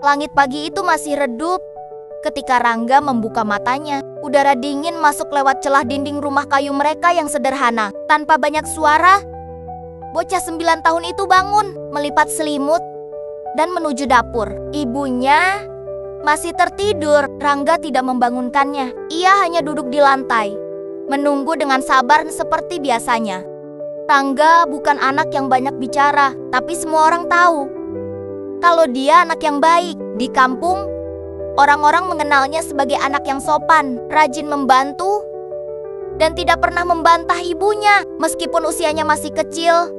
Langit pagi itu masih redup ketika Rangga membuka matanya. Udara dingin masuk lewat celah dinding rumah kayu mereka yang sederhana. Tanpa banyak suara, bocah 9 tahun itu bangun, melipat selimut, dan menuju dapur. Ibunya masih tertidur. Rangga tidak membangunkannya. Ia hanya duduk di lantai, menunggu dengan sabar seperti biasanya. Rangga bukan anak yang banyak bicara, tapi semua orang tahu kalau dia anak yang baik. Di kampung, orang-orang mengenalnya sebagai anak yang sopan, rajin membantu, dan tidak pernah membantah ibunya. Meskipun usianya masih kecil,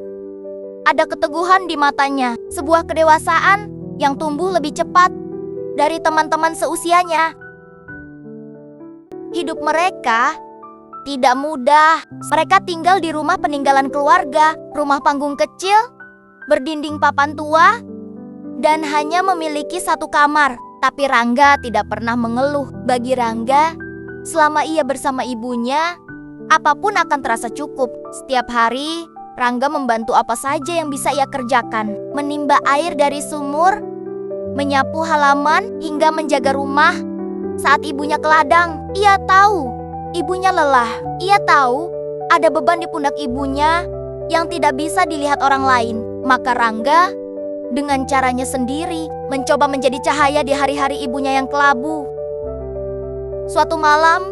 ada keteguhan di matanya, sebuah kedewasaan yang tumbuh lebih cepat dari teman-teman seusianya. Hidup mereka tidak mudah. Mereka tinggal di rumah peninggalan keluarga, rumah panggung kecil, berdinding papan tua, dan hanya memiliki satu kamar. Tapi Rangga tidak pernah mengeluh. Bagi Rangga, selama ia bersama ibunya, apapun akan terasa cukup. Setiap hari, Rangga membantu apa saja yang bisa ia kerjakan. Menimba air dari sumur, menyapu halaman, hingga menjaga rumah saat ibunya ke ladang. Ia tahu ibunya lelah. Ia tahu ada beban di pundak ibunya yang tidak bisa dilihat orang lain. Maka Rangga dengan caranya sendiri mencoba menjadi cahaya di hari-hari ibunya yang kelabu. Suatu malam,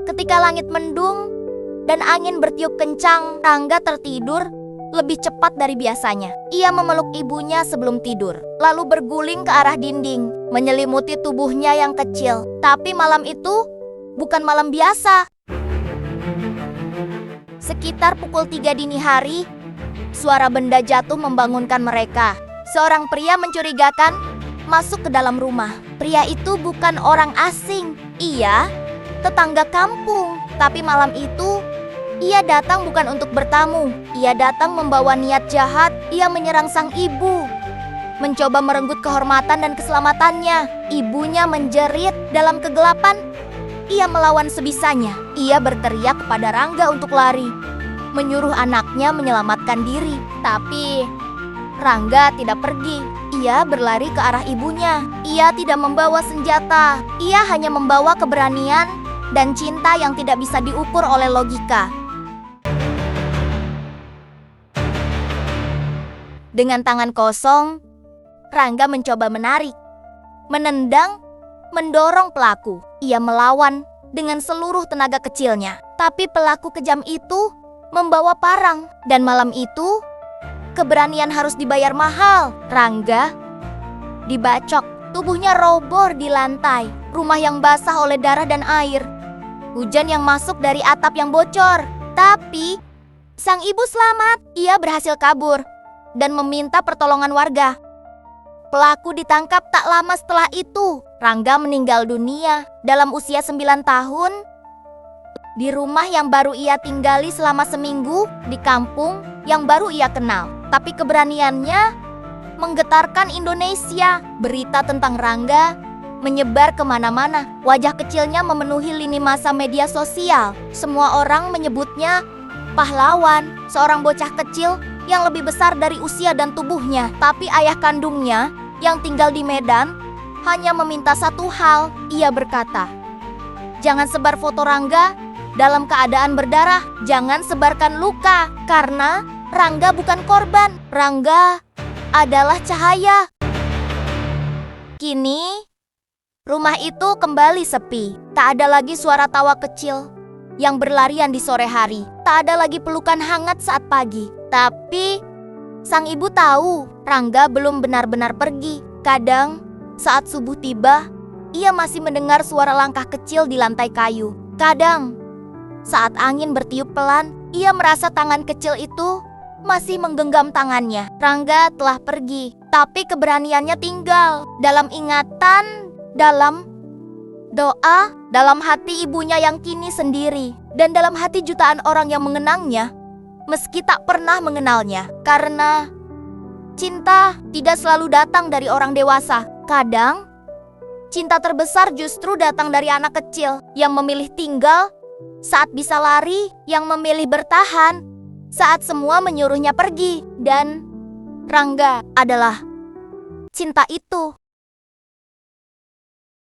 ketika langit mendung dan angin bertiup kencang, Rangga tertidur lebih cepat dari biasanya. Ia memeluk ibunya sebelum tidur, lalu berguling ke arah dinding, menyelimuti tubuhnya yang kecil. Tapi malam itu bukan malam biasa. Sekitar pukul 3 dini hari, suara benda jatuh membangunkan mereka. Seorang pria mencurigakan masuk ke dalam rumah. Pria itu bukan orang asing. Ia tetangga kampung. Tapi malam itu, ia datang bukan untuk bertamu. Ia datang membawa niat jahat. Ia menyerang sang ibu, mencoba merenggut kehormatan dan keselamatannya. Ibunya menjerit dalam kegelapan. Ia melawan sebisanya. Ia berteriak kepada Rangga untuk lari, menyuruh anaknya menyelamatkan diri. Tapi Rangga tidak pergi. Ia berlari ke arah ibunya. Ia tidak membawa senjata. Ia hanya membawa keberanian dan cinta yang tidak bisa diukur oleh logika. Dengan tangan kosong, Rangga mencoba menarik, menendang, mendorong pelaku. Ia melawan dengan seluruh tenaga kecilnya. Tapi pelaku kejam itu membawa parang. Dan malam itu, keberanian harus dibayar mahal. Rangga dibacok. Tubuhnya roboh di lantai. Rumah yang basah oleh darah dan air. Hujan yang masuk dari atap yang bocor. Tapi sang ibu selamat. Ia berhasil kabur dan meminta pertolongan warga. Pelaku ditangkap tak lama setelah itu. Rangga meninggal dunia dalam usia 9 tahun di rumah yang baru ia tinggali selama seminggu, di kampung yang baru ia kenal. Tapi keberaniannya menggetarkan Indonesia. Berita tentang Rangga menyebar kemana-mana. Wajah kecilnya memenuhi lini masa media sosial. Semua orang menyebutnya pahlawan, seorang bocah kecil yang lebih besar dari usia dan tubuhnya. Tapi ayah kandungnya yang tinggal di Medan hanya meminta satu hal. Ia berkata, "Jangan sebar foto Rangga dalam keadaan berdarah. Jangan sebarkan luka, karena Rangga bukan korban. Rangga adalah cahaya." Kini, rumah itu kembali sepi. Tak ada lagi suara tawa kecil yang berlarian di sore hari. Tak ada lagi pelukan hangat saat pagi. Tapi sang ibu tahu Rangga belum benar-benar pergi. Kadang saat subuh tiba, ia masih mendengar suara langkah kecil di lantai kayu. Kadang saat angin bertiup pelan, ia merasa tangan kecil itu masih menggenggam tangannya. Rangga telah pergi, tapi keberaniannya tinggal. Dalam ingatan, dalam doa, dalam hati ibunya yang kini sendiri, dan dalam hati jutaan orang yang mengenangnya, meski tak pernah mengenalnya. Karena cinta tidak selalu datang dari orang dewasa. Kadang, cinta terbesar justru datang dari anak kecil yang memilih tinggal saat bisa lari, yang memilih bertahan saat semua menyuruhnya pergi. Dan Rangga adalah cinta itu.